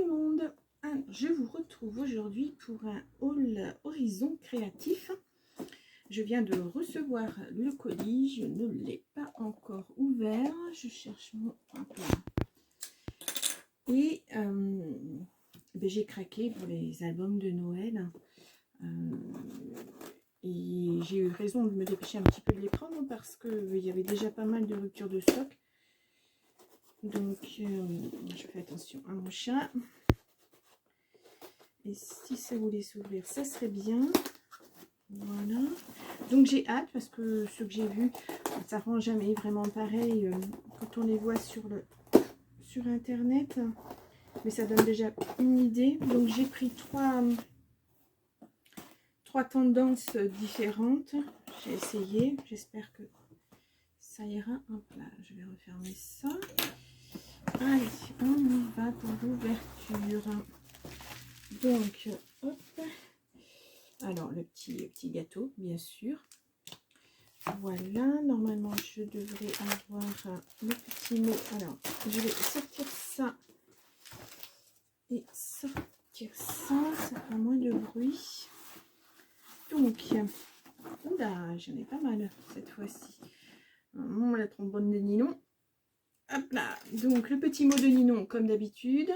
le monde. Alors, je vous retrouve aujourd'hui pour un haul Horizon Créatif. Je viens de recevoir le colis, je ne l'ai pas encore ouvert. Je cherche mon plat. Et j'ai craqué pour les albums de Noël. Et j'ai eu raison de me dépêcher un petit peu de les prendre parce qu'il y avait déjà pas mal de ruptures de stock. Donc, je fais attention à mon chat. Et si ça voulait s'ouvrir, ça serait bien. Voilà. Donc, j'ai hâte parce que ce que j'ai vu, ça rend jamais vraiment pareil quand on les voit sur Internet. Mais ça donne déjà une idée. Donc, j'ai pris trois tendances différentes. J'ai essayé. J'espère que ça ira. Hop là, je vais refermer ça. Allez, on y va pour l'ouverture. Donc, hop. Alors, le petit gâteau, bien sûr. Voilà, normalement, je devrais avoir le petit mot. Alors, je vais sortir ça et sortir ça. Ça fera moins de bruit. Donc, oula, j'en ai pas mal cette fois-ci. La trombone de Ninon. Hop là, donc le petit mot de Ninon comme d'habitude.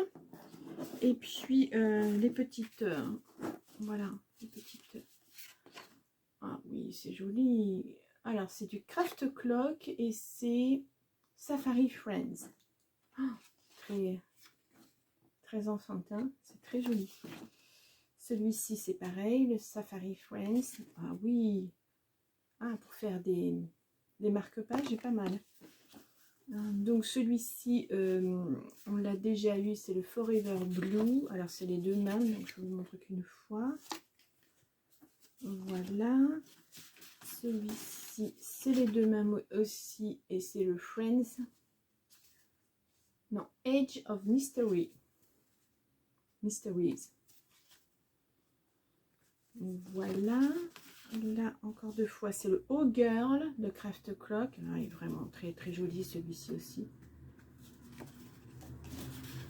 Et puis les petites, voilà, les petites. Ah oui, c'est joli. Alors c'est du Craft Clock et c'est Safari Friends. Oh, très enfantin, c'est très joli. Celui-ci c'est pareil, le Safari Friends. Ah oui, pour faire des marque-pages, j'ai pas mal. Donc celui-ci, on l'a déjà eu, c'est le Forever Blue. Alors c'est les deux mêmes, donc je vous le montre qu'une fois. Voilà. Celui-ci, c'est les deux mêmes aussi, et c'est le Friends. Non, Age of Mystery. Mysteries. Voilà. Là, encore deux fois, c'est le Oh Girl de Craft Clock. Ah, il est vraiment très très joli celui-ci aussi.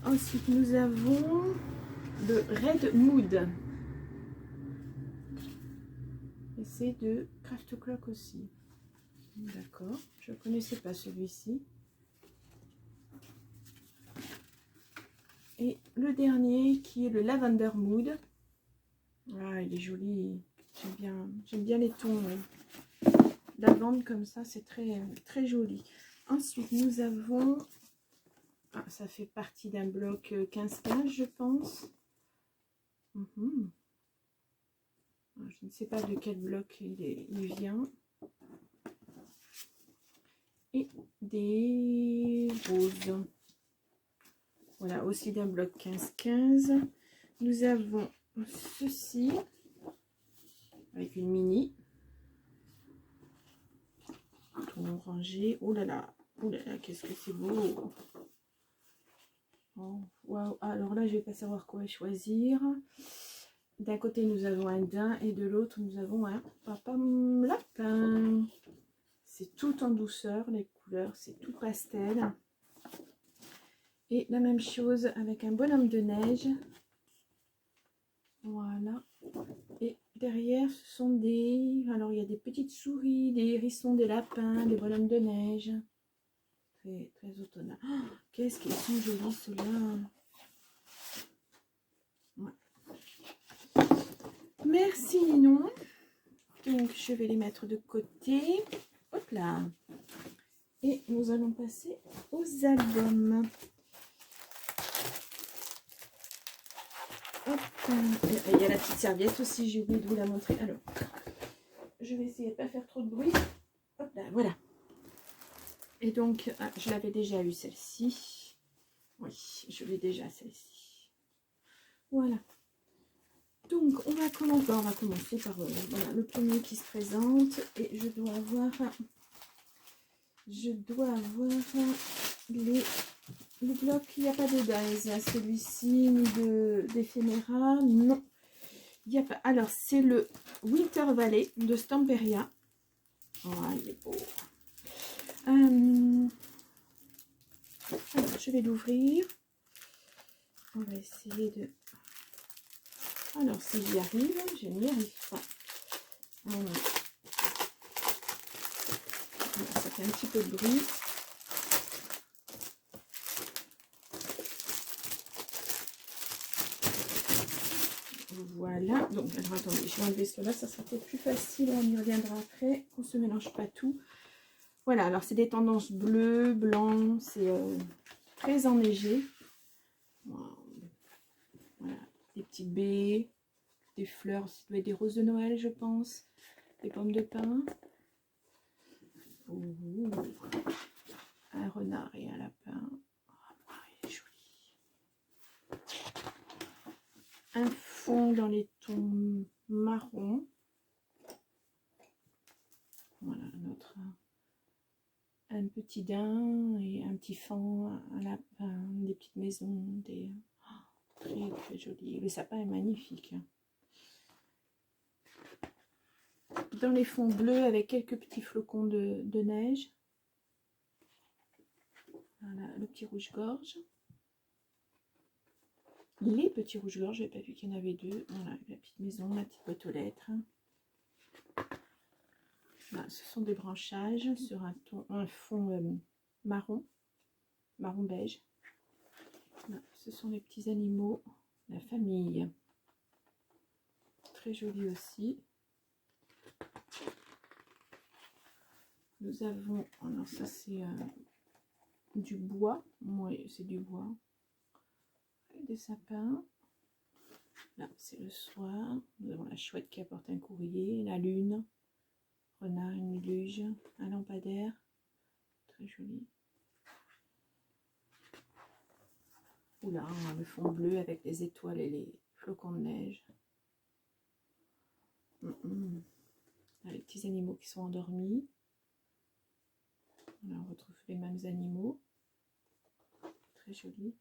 Ensuite, nous avons le Red Mood. Et c'est de Craft Clock aussi. D'accord, je ne connaissais pas celui-ci. Et le dernier qui est le Lavender Mood. Ah, il est joli. J'aime bien les tons lavande comme ça, c'est très, très joli. Ensuite, nous avons... Ah, ça fait partie d'un bloc 15-15, je pense. Je ne sais pas de quel bloc il vient. Et des roses. Voilà, aussi d'un bloc 15-15. Nous avons ceci avec une mini. Ton rangé. Oh là là, qu'est-ce que c'est beau. Oh, wow. Alors là, je vais pas savoir quoi choisir. D'un côté, nous avons un daim et de l'autre, nous avons un papa lapin. C'est tout en douceur, les couleurs, c'est tout pastel. Et la même chose avec un bonhomme de neige. Voilà. Et derrière, ce sont des... Alors, il y a des petites souris, des hérissons, des lapins, des bonhommes de neige. Très, très automnal. Oh, qu'est-ce qu'ils sont jolis, ceux-là. Ouais. Merci, Ninon. Donc, je vais les mettre de côté. Hop là. Et nous allons passer aux albums. Hop. Il y a la petite serviette aussi, j'ai oublié de vous la montrer. Alors, je vais essayer de ne pas faire trop de bruit. Hop là, voilà. Et donc, je l'avais déjà eu celle-ci. Oui, je l'ai déjà celle-ci. Voilà. Donc, on va commencer par voilà, le premier qui se présente. Et je dois avoir le bloc. Il n'y a pas de dies à celui-ci, ni d'éphéméra. Non, il n'y a pas. Alors, c'est le Winter Valley de Stamperia. Oh, il est beau. Alors, je vais l'ouvrir. On va essayer de... Alors, si j'y arrive, je n'y arrive pas. Voilà. Voilà, ça fait un petit peu de bruit. Voilà. Donc, alors, attendez, je vais enlever cela. Ça sera peut-être plus facile. On y reviendra après. On ne se mélange pas tout. Voilà. Alors, c'est des tendances bleues, blanc. C'est très enneigé. Voilà. Des petites baies. Des fleurs. Ça doit être des roses de Noël, je pense. Des pommes de pin. Ouh. Un renard et un lapin. Oh, il est joli. Un fond dans les tons marron. Voilà, notre un petit daim et un petit faon, un lapin, des petites maisons, des très très joli. Le sapin est magnifique. Dans les fonds bleus avec quelques petits flocons de neige. Voilà, le petit rouge-gorge. Les petits rouges-gorges, je n'avais pas vu qu'il y en avait deux. Voilà, la petite maison, la petite boîte aux lettres. Là, ce sont des branchages sur un fond marron beige. Là, ce sont les petits animaux, la famille. Très joli aussi. Nous avons, alors ça c'est du bois, oui c'est du bois, des sapins. Là c'est le soir, nous avons la chouette qui apporte un courrier, la lune, renard, une luge, un lampadaire, très joli. Oula, le fond bleu avec les étoiles et les flocons de neige. Là, les petits animaux qui sont endormis. Là, on retrouve les mêmes animaux. Très joli.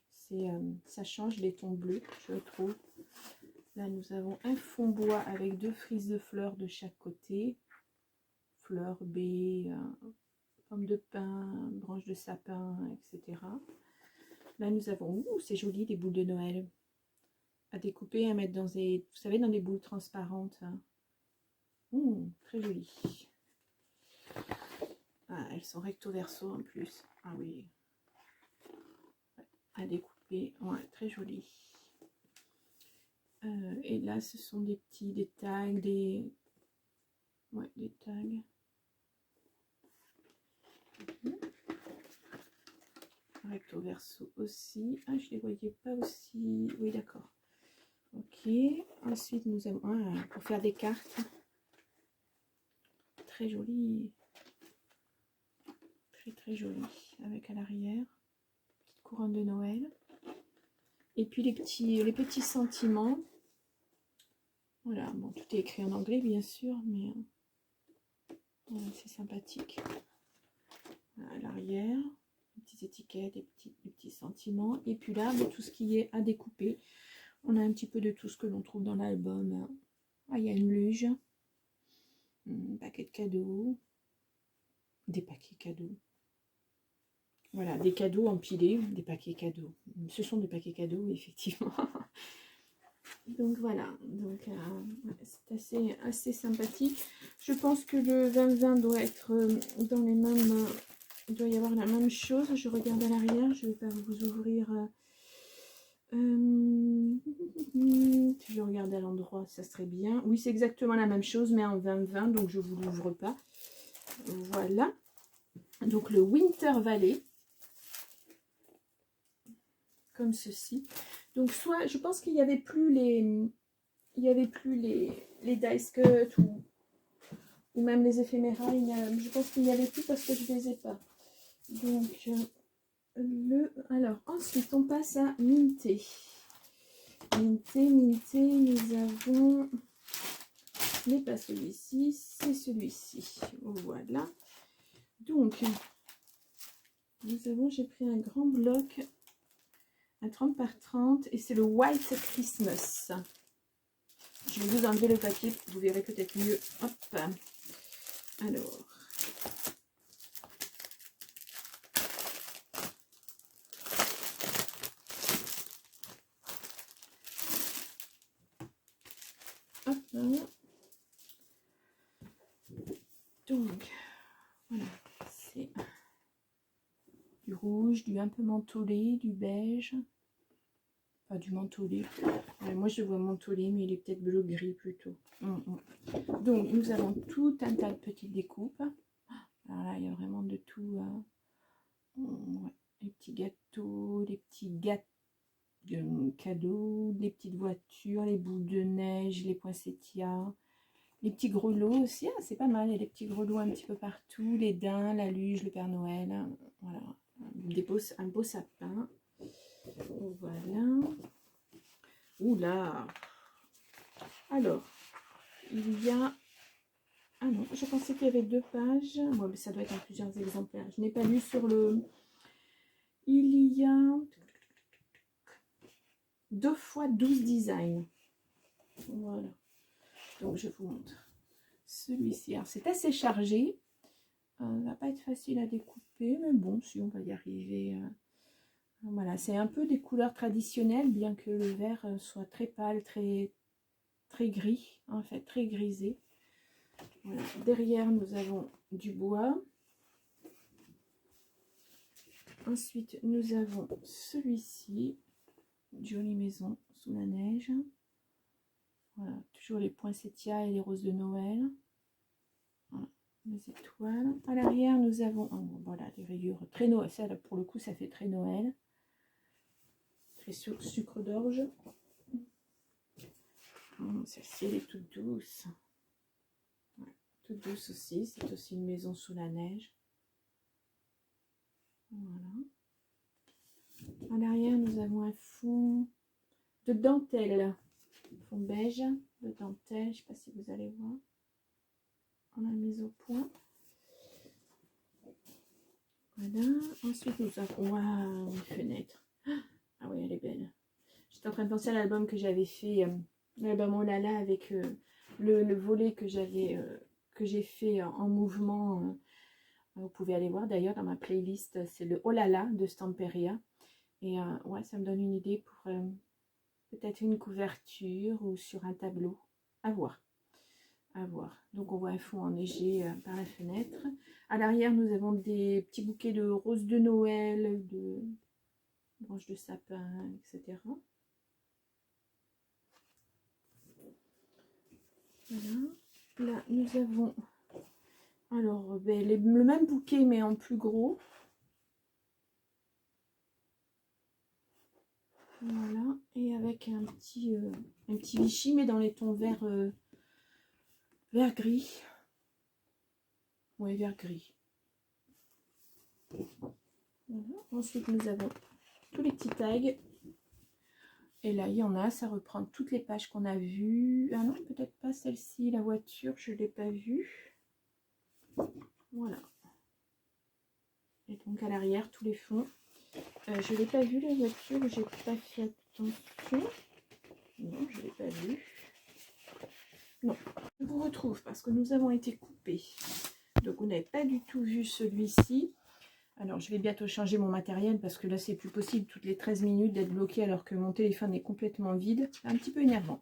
Ça change les tons bleus, je trouve. Là, nous avons un fond bois avec deux frises de fleurs de chaque côté. Fleurs, baies, pommes de pin, branches de sapin, etc. Là, nous avons, c'est joli, des boules de Noël à découper, à mettre dans des, vous savez, dans des boules transparentes. Très joli. Ah, elles sont recto verso en plus. Ah oui. À découper, ouais, très joli. Et là, ce sont des tags, des tags. Recto verso aussi. Ah, je les voyais pas aussi. Oui, d'accord. Ok. Ensuite, nous avons pour faire des cartes. Très joli. Très très joli. Avec à l'arrière, petite couronne de Noël. Et puis les petits sentiments. Voilà, bon, tout est écrit en anglais bien sûr, mais voilà, c'est sympathique. Voilà, à l'arrière, les petites étiquettes, les petits sentiments. Et puis là, tout ce qui est à découper. On a un petit peu de tout ce que l'on trouve dans l'album. Ah, il y a une luge, un paquet de cadeaux, des paquets cadeaux. Voilà, des cadeaux empilés, des paquets cadeaux. Ce sont des paquets cadeaux, effectivement. Donc voilà, donc c'est assez sympathique. Je pense que le 2020 doit être dans les mêmes, il doit y avoir la même chose. Je regarde à l'arrière, je ne vais pas vous ouvrir. Si je regarde à l'endroit, ça serait bien. Oui, c'est exactement la même chose, mais en 2020, donc je ne vous l'ouvre pas. Voilà. Donc le Winter Valley. Comme ceci. Donc soit, je pense qu'il n'y avait plus les dice cut ou même les éphéméras. Je pense qu'il n'y avait plus parce que je ne les ai pas. Donc alors ensuite on passe à Minté. Minté, nous avons, ce n'est pas celui-ci, c'est celui-ci. Voilà. Donc nous avons, j'ai pris un grand bloc. Un 30 par 30 et c'est le White Christmas. Je vais vous enlever le papier, vous verrez peut-être mieux. Hop. Alors. Hop là. Donc, voilà, c'est du rouge, du un peu mentholé, du beige. Enfin, du mentholé. Moi, je vois mentholé, mais il est peut-être bleu-gris plutôt. Donc, nous avons tout un tas de petites découpes. Alors là, il y a vraiment de tout. Ouais. Les petits gâteaux, les petits cadeaux, les petites voitures, les boules de neige, les poinsettias, les petits grelots aussi. Ah, c'est pas mal, il y a des petits grelots un petit peu partout, les daims, la luge, le Père Noël. Voilà, un beau sapin. Voilà. Oula. Alors, il y a... Ah non, je pensais qu'il y avait 2 pages. Bon, mais ça doit être en plusieurs exemplaires. Je n'ai pas lu sur le... Il y a 2 fois 12 designs. Voilà. Donc, je vous montre. Celui-ci, alors c'est assez chargé. Va pas être facile à découper, mais bon, si on va y arriver. Voilà, c'est un peu des couleurs traditionnelles, bien que le vert soit très pâle, très gris, en fait, très grisé. Voilà. Derrière, nous avons du bois. Ensuite, nous avons celui-ci, jolie maison sous la neige. Voilà, toujours les poinsettias et les roses de Noël. Voilà, les étoiles. À l'arrière, nous avons voilà, des rayures très Noël. Ça, pour le coup, ça fait très Noël. Très sucre d'orge. Celle-ci, elle est toute douce. Ouais, toute douce aussi. C'est aussi une maison sous la neige. Voilà. À l'arrière, nous avons un fond de dentelle. Fond beige de dentelle. Je ne sais pas si vous allez voir. On a mis au point. Voilà. Ensuite, nous avons une fenêtre. Ah oui, elle est belle. J'étais en train de penser à l'album que j'avais fait, l'album Oh là là, avec le volet que j'ai fait en mouvement. Vous pouvez aller voir d'ailleurs dans ma playlist, c'est le Oh là là de Stamperia. Et ouais, ça me donne une idée pour peut-être une couverture ou sur un tableau. À voir. À voir. Donc on voit un fond enneigé par la fenêtre. À l'arrière, nous avons des petits bouquets de roses de Noël, de branches de sapin, etc. Voilà. Là, nous avons alors le même bouquet, mais en plus gros. Voilà. Et avec un petit Vichy, mais dans les tons vert gris. Oui, vert gris. Voilà. Ensuite, nous avons tous les petits tags. Et là, il y en a, ça reprend toutes les pages qu'on a vues. Ah non, peut-être pas celle-ci, la voiture, je ne l'ai pas vue. Voilà. Et donc à l'arrière, tous les fonds. Je ne l'ai pas vue, la voiture, j'ai pas fait attention. Non, je ne l'ai pas vue. Non, je vous retrouve parce que nous avons été coupés. Donc vous n'avez pas du tout vu celui-ci. Alors je vais bientôt changer mon matériel parce que là c'est plus possible toutes les 13 minutes d'être bloqué alors que mon téléphone est complètement vide. C'est un petit peu énervant.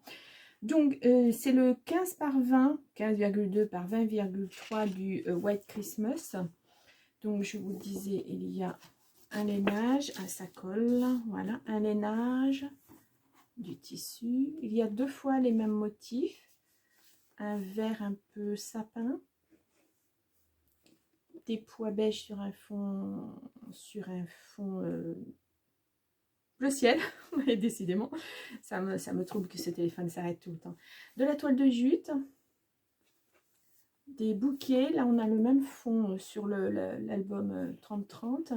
Donc c'est le 15 par 20, 15,2 par 20,3 du White Christmas. Donc je vous disais, il y a un lainage, ça colle, voilà, un lainage, du tissu. Il y a 2 fois les mêmes motifs. Un vert un peu sapin, des pois beige sur un fond bleu ciel. Et décidément ça me trouble que ce téléphone s'arrête tout le temps. De la toile de jute, des bouquets. Là on a le même fond sur l'album 3030,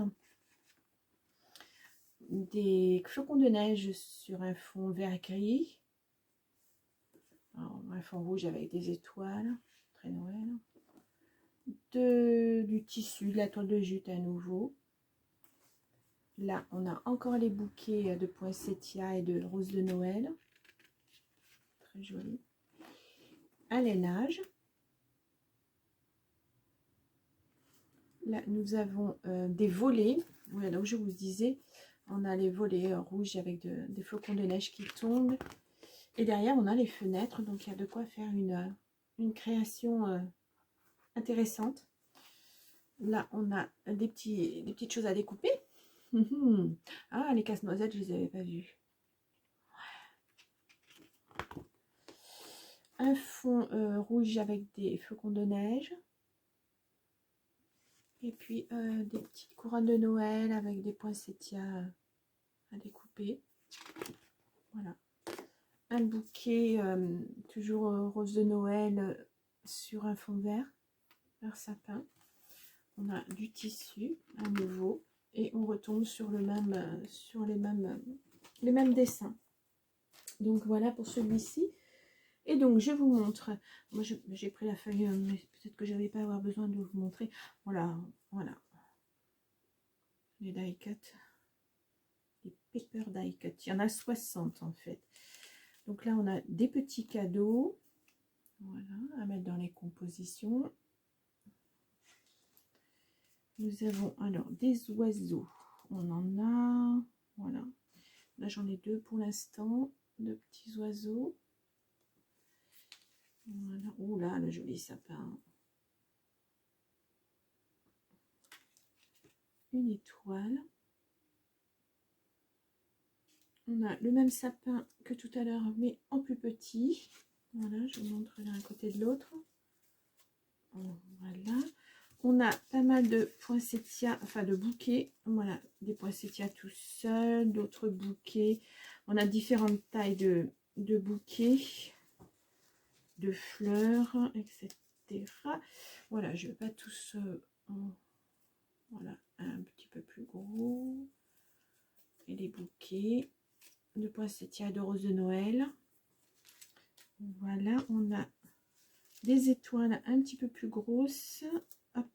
des flocons de neige sur un fond vert gris. Alors, un fond rouge avec des étoiles, très Noël. Du tissu, de la toile de jute à nouveau. Là, on a encore les bouquets de poinsettias et de roses de Noël. Très joli. Un lainage. Là, nous avons des volets. Voilà, donc je vous disais, on a les volets rouges avec des flocons de neige qui tombent. Et derrière, on a les fenêtres, donc il y a de quoi faire une création intéressante. Là, on a des petites choses à découper. Ah, les casse-noisettes, je les avais pas vues. Un fond rouge avec des flocons de neige. Et puis des petites couronnes de Noël avec des poinsettias à découper. Voilà. Un bouquet toujours rose de Noël sur un fond vert sapin. On a du tissu à nouveau et on retombe sur le même sur les mêmes dessins. Donc voilà pour celui-ci. Et donc je vous montre. Moi j'ai pris la feuille, mais peut-être que j'avais pas avoir besoin de vous montrer. Voilà. Les die cut. Les paper die cut. Il y en a 60 en fait. Donc là on a des petits cadeaux. Voilà, à mettre dans les compositions. Nous avons alors des oiseaux. On en a. Voilà. Là j'en ai deux pour l'instant. Deux petits oiseaux. Voilà. Oh là, le joli sapin. Une étoile. On a le même sapin que tout à l'heure, mais en plus petit. Voilà, je vous montre l'un à côté de l'autre. Voilà. On a pas mal de poinsettias, enfin de bouquets. Voilà, des poinsettias tout seuls, d'autres bouquets. On a différentes tailles de bouquets, de fleurs, etc. Voilà, je ne vais pas tous... voilà, un petit peu plus gros. Et les bouquets de poinsettias de rose de Noël. Voilà, on a des étoiles un petit peu plus grosses. Hop.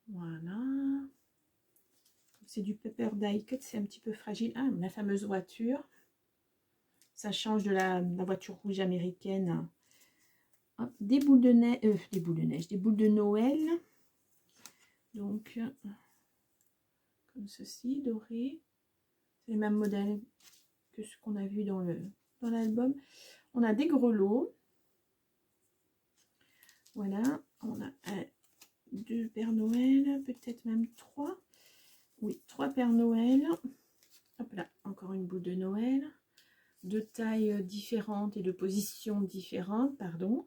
Voilà. C'est du paper die cut, c'est un petit peu fragile. Ah, la fameuse voiture. Ça change de la voiture rouge américaine. Hop, des boules de neige, des boules de Noël. Donc, comme ceci, doré. C'est les mêmes modèles que ce qu'on a vu dans l'album. On a des grelots. Voilà, on a deux Pères Noël, peut-être même trois. Oui, trois Pères Noël. Hop là, encore une boule de Noël. De tailles différentes et de positions différentes, pardon.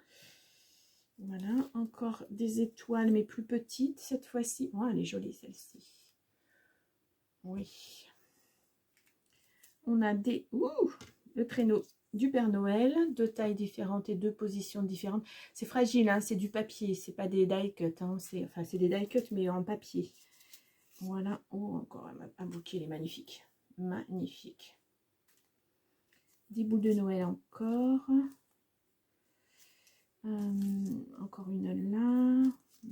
Voilà, encore des étoiles, mais plus petites cette fois-ci. Oh, elle est jolie celle-ci. Oui. On a des... Ouh, le traîneau du Père Noël, de tailles différentes et de positions différentes. C'est fragile, hein, c'est du papier, c'est pas des die cut. Hein, enfin, c'est des die cut, mais en papier. Voilà. Oh, encore un bouquet, il est magnifique. Magnifique. Des boules de Noël encore. Encore une là.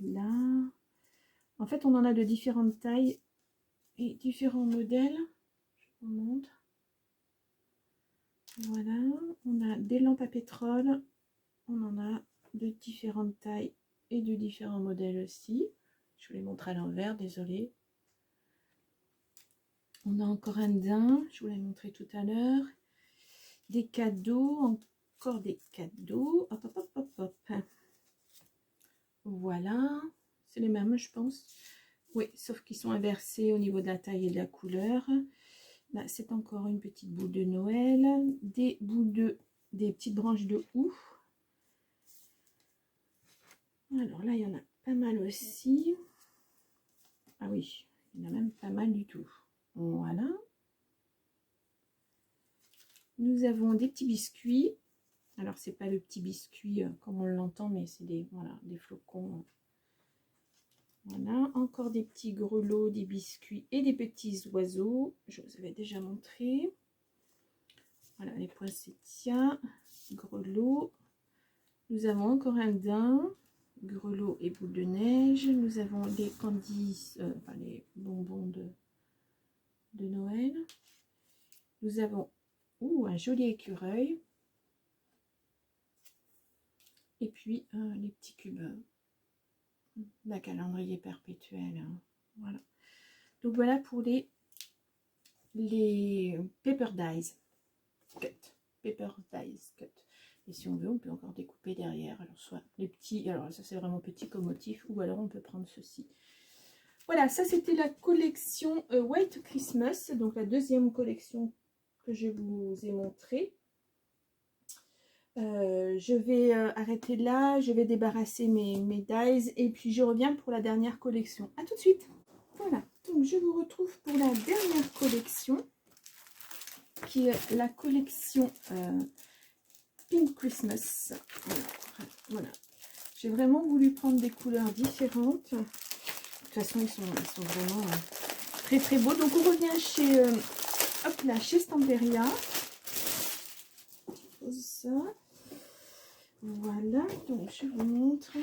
Là. En fait, on en a de différentes tailles et différents modèles. Je vous montre. Voilà. On a des lampes à pétrole. On en a de différentes tailles et de différents modèles aussi. Je vous les montre à l'envers, désolé. On a encore un daim, je vous l'ai montré tout à l'heure. Des cadeaux, encore des cadeaux. Hop, hop, hop, hop, hop. Voilà, c'est les mêmes, je pense. Oui, sauf qu'ils sont inversés au niveau de la taille et de la couleur. Là, c'est encore une petite boule de Noël. Des petites branches de houx. Alors là, il y en a pas mal aussi. Ah oui, il y en a même pas mal du tout. Voilà. Nous avons des petits biscuits. Alors, c'est pas le petit biscuit comme on l'entend, mais c'est des flocons. Voilà, encore des petits grelots, des biscuits et des petits oiseaux. Je vous avais déjà montré. Voilà, les poinsettias, grelots. Nous avons encore un daim, grelots et boules de neige. Nous avons les candies, enfin les bonbons de Noël. Nous avons un joli écureuil. Et puis les petits cubes, la calendrier perpétuel. Hein. Voilà. Donc voilà pour les paper dies. Paper Dies Cut. Et si on veut, on peut encore découper derrière. Alors, soit les petits, alors ça c'est vraiment petit comme motif, ou alors on peut prendre ceci. Voilà, ça c'était la collection White Christmas, donc la deuxième collection que je vous ai montrée. Je vais arrêter là, je vais débarrasser mes dies et puis je reviens pour la dernière collection. A tout de suite. Voilà, donc je vous retrouve pour la dernière collection qui est la collection Pink Christmas. Voilà. J'ai vraiment voulu prendre des couleurs différentes. De toute façon, ils sont vraiment très très beaux. Donc on revient chez, hop là, chez Stamperia. Je pose ça. Voilà, donc je vous montre.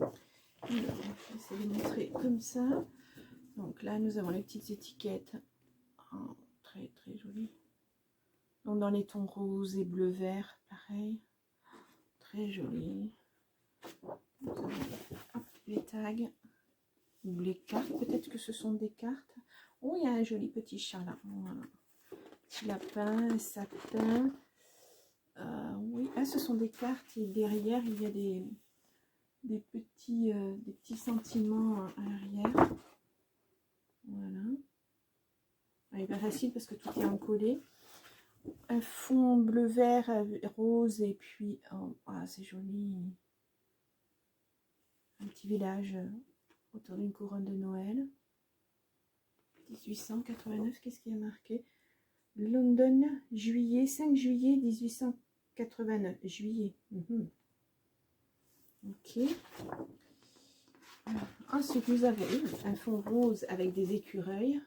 Alors, je vais essayer de montrer comme ça. Donc là, nous avons les petites étiquettes. Oh, très très jolies. Donc dans les tons rose et bleu vert, pareil. Très joli. Les tags. Ou les cartes, peut-être que ce sont des cartes. Oh, il y a un joli petit chat là. Voilà. Petit lapin, un sapin. Oui, ah, ce sont des cartes et derrière il y a des petits sentiments à l'arrière. Voilà. Ah, il est pas facile parce que tout est encollé. Un fond bleu vert, rose et puis oh, ah, c'est joli. Un petit village autour d'une couronne de Noël. 1889, qu'est-ce qui a marqué? London, juillet, 5 juillet 1889. Juillet. Ok. Ensuite, nous avons un fond rose avec des écureuils.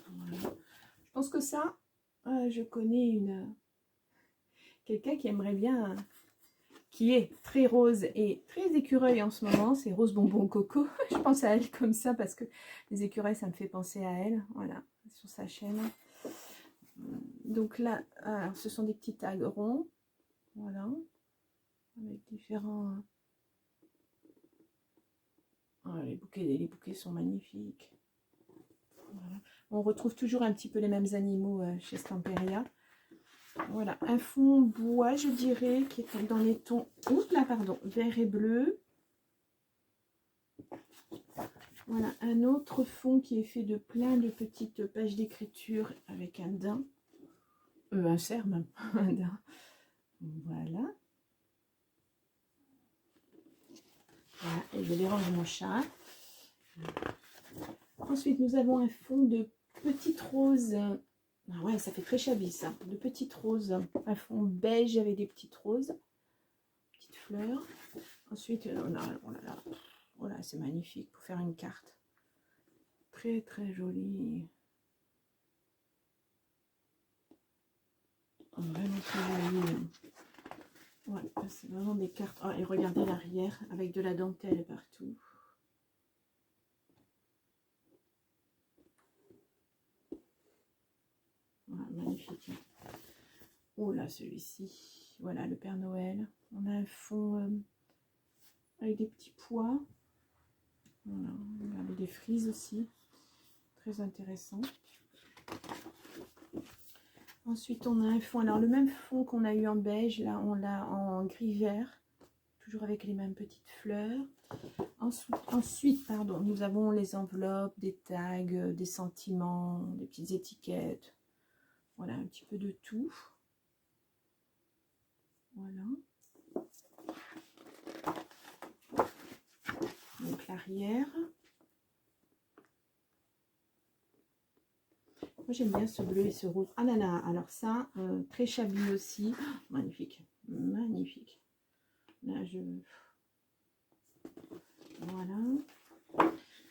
Voilà. Je pense que ça, je connais quelqu'un qui aimerait bien, qui est très rose et très écureuil en ce moment. C'est Rose Bonbon Coco. Je pense à elle comme ça parce que les écureuils, ça me fait penser à elle. Voilà, sur sa chaîne. Donc là, alors, ce sont des petits tags ronds. Voilà. Avec différents... Ah, les bouquets sont magnifiques. Voilà. On retrouve toujours un petit peu les mêmes animaux chez Stamperia. Voilà, un fond bois, je dirais, qui est dans les tons... Oups là, pardon, vert et bleu. Voilà, un autre fond qui est fait de plein de petites pages d'écriture avec un daim. Un cerf même, un daim. Voilà. Voilà, et je dérange mon chat. Ensuite, nous avons un fond de petites roses. Ah ouais, ça fait très shabby ça. De petites roses. Un fond beige avec des petites roses. Petites fleurs. Ensuite, oh là, c'est magnifique pour faire une carte. Très très jolie. Oh, vraiment très jolie. Ouais, c'est vraiment des cartes. Oh, et regardez l'arrière avec de la dentelle partout. Voilà, magnifique. Oh là, celui-ci. Voilà, le Père Noël. On a un fond avec des petits pois. Voilà, regardez des frises aussi. Très intéressant. Ensuite, on a un fond. Alors, le même fond qu'on a eu en beige, là, on l'a en gris-vert. Toujours avec les mêmes petites fleurs. Ensuite, pardon, nous avons les enveloppes, des tags, des sentiments, des petites étiquettes. Voilà, un petit peu de tout. Voilà. Donc, l'arrière. Moi, j'aime bien ce bleu et ce rose. Ah là là, alors ça, très chablis aussi. Oh, magnifique, magnifique. Là, voilà.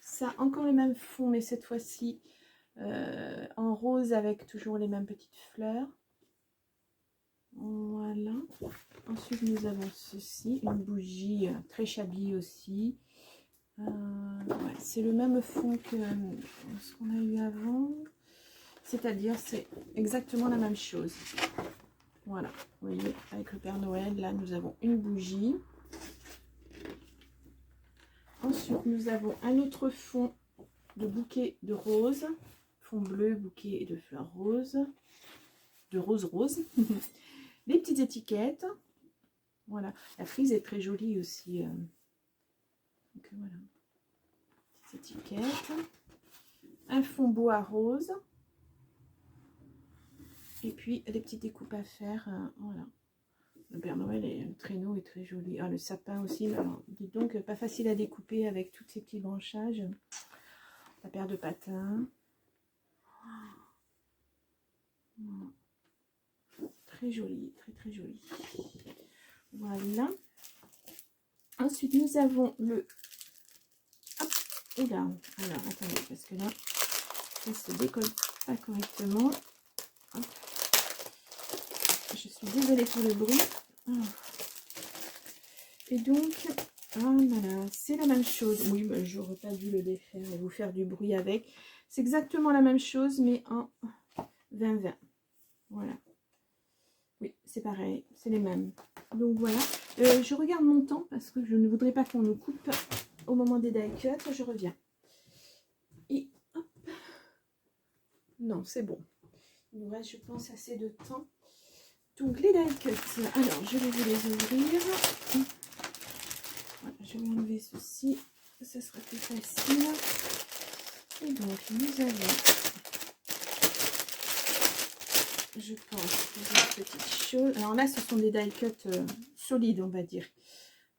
Ça, encore le même fond, mais cette fois-ci en rose avec toujours les mêmes petites fleurs. Voilà. Ensuite, nous avons ceci, une bougie très chablis aussi. Ouais, c'est le même fond que ce qu'on a eu avant. C'est-à-dire, c'est exactement la même chose. Voilà, vous voyez, avec le Père Noël, là, nous avons une bougie. Ensuite, nous avons un autre fond de bouquet de roses, fond bleu, bouquet de fleurs roses, de rose rose. Les petites étiquettes. Voilà, la frise est très jolie aussi. Donc voilà, petites étiquettes. Un fond bois rose. Et puis des petites découpes à faire. Voilà. Le Père Noël et le traîneau est très joli. Ah, le sapin aussi. Alors, dites donc, pas facile à découper avec tous ces petits branchages. La paire de patins. Voilà. Très joli, très joli. Voilà. Ensuite, nous avons le... Hop, et là, alors, attendez, parce que là, ça se décolle pas correctement. Hop. Je suis désolée pour le bruit. Alors. Et donc, ah voilà, c'est la même chose. Oui, mais j'aurais pas dû le défaire et vous faire du bruit avec. C'est exactement la même chose, mais en 20-20. Voilà. Oui, c'est pareil, c'est les mêmes. Donc voilà. Je regarde mon temps parce que je ne voudrais pas qu'on nous coupe au moment des die cuts. Je reviens. Et hop. Non, c'est bon. Il nous reste, je pense, assez de temps. Donc les die cuts. Alors, je vais vous les ouvrir. Voilà, je vais enlever ceci. Ça sera plus facile. Et donc, nous avons, je pense, des petites choses. Alors là, ce sont des die cuts solides, on va dire.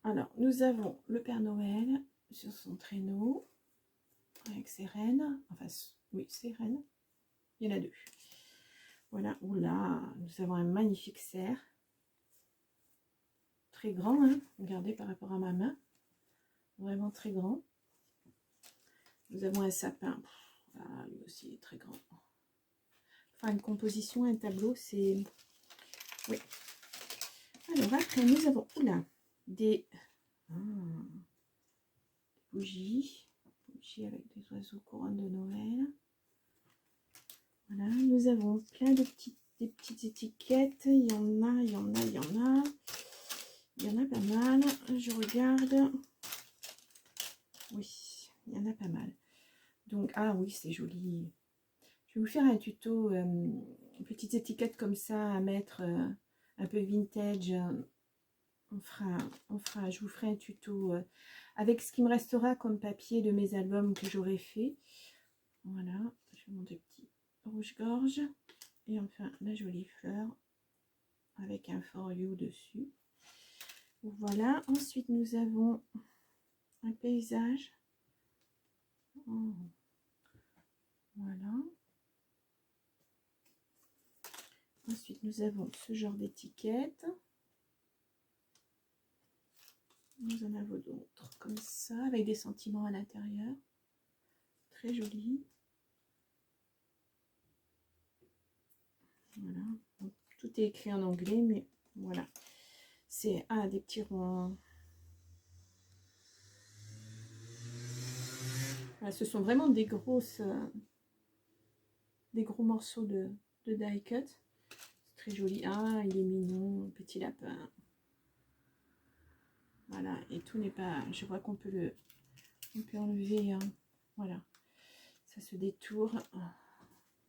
Alors, nous avons le Père Noël sur son traîneau avec ses rennes. Enfin, oui, ses rennes. Il y en a deux. Voilà. Oula, nous avons un magnifique cerf. Très grand, hein. Regardez par rapport à ma main. Vraiment très grand. Nous avons un sapin. Ah, lui aussi est très grand. Enfin, une composition, un tableau, c'est... Oui. Alors, après, nous avons... Oula, des... bougies. Bougies avec des oiseaux couronne de Noël. Voilà, nous avons plein de des petites étiquettes. Il y en a, il y en a, il y en a. Il y en a pas mal. Je regarde. Oui, il y en a pas mal. Donc, ah oui, c'est joli. Je vais vous faire un tuto, petites étiquettes comme ça à mettre, un peu vintage. Je vous ferai un tuto avec ce qui me restera comme papier de mes albums que j'aurai fait. Voilà, je vais monter petit rouge-gorge. Et enfin, la jolie fleur avec un for you dessus. Voilà, ensuite nous avons un paysage. Oh. Voilà. Ensuite, nous avons ce genre d'étiquette. Nous en avons d'autres comme ça, avec des sentiments à l'intérieur. Très joli. Voilà. Donc, tout est écrit en anglais, mais voilà. C'est des petits ronds. Voilà, ce sont vraiment des gros morceaux de die cut. C'est très joli. Ah, il est mignon, petit lapin. Voilà, et tout n'est pas... Je vois qu'on peut enlever. Hein. Voilà. Ça se détourne.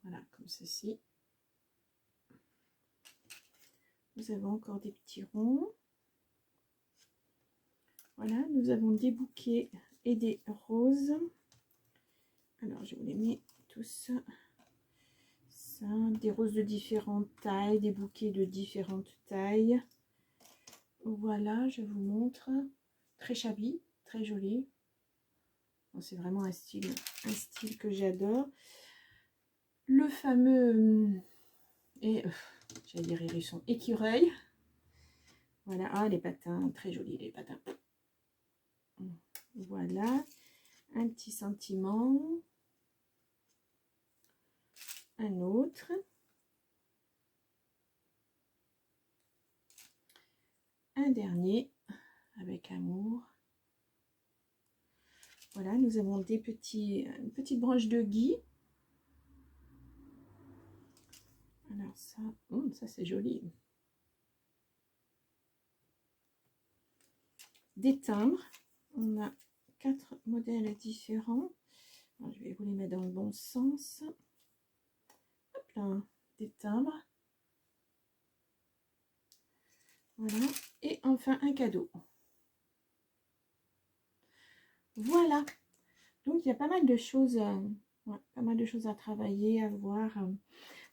Voilà, comme ceci. Nous avons encore des petits ronds. Voilà, nous avons des bouquets et des roses. Alors, je vous les mets tous. Ça, des roses de différentes tailles, des bouquets de différentes tailles. Voilà, je vous montre. Très shabby, très joli. Bon, c'est vraiment un style que j'adore. Le fameux j'allais dire hérisson, écureuil. Voilà, les patins, très jolis les patins. Voilà, un petit sentiment. Un autre. Un dernier, avec amour. Voilà, nous avons une petite branche de gui. Alors ça c'est joli. Des timbres. On a 4 modèles différents. Alors, je vais vous les mettre dans le bon sens. plein des timbres. Voilà. Et enfin un cadeau. Voilà. Donc il y a pas mal de choses, ouais, pas mal de choses à travailler, à voir.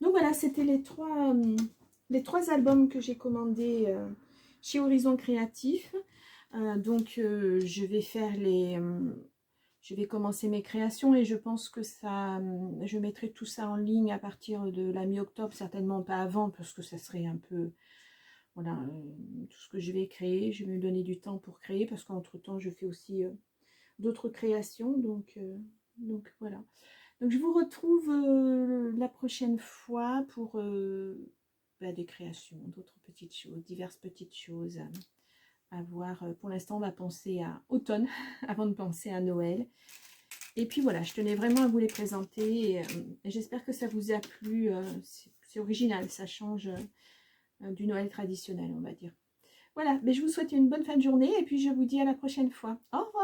Donc voilà, c'était les trois albums que j'ai commandés chez Horizon Créatif. Je vais faire je vais commencer mes créations et je pense que je mettrai tout ça en ligne à partir de la mi-octobre, certainement pas avant parce que ça serait un peu, voilà, tout ce que je vais créer. Je vais me donner du temps pour créer parce qu'entre-temps, je fais aussi d'autres créations. Donc voilà. Donc je vous retrouve la prochaine fois pour des créations, d'autres petites choses, diverses petites choses à voir. Pour l'instant, on va penser à automne avant de penser à Noël. Et puis voilà, je tenais vraiment à vous les présenter et j'espère que ça vous a plu. C'est original, ça change du Noël traditionnel, on va dire. Voilà, mais je vous souhaite une bonne fin de journée et puis je vous dis à la prochaine fois. Au revoir!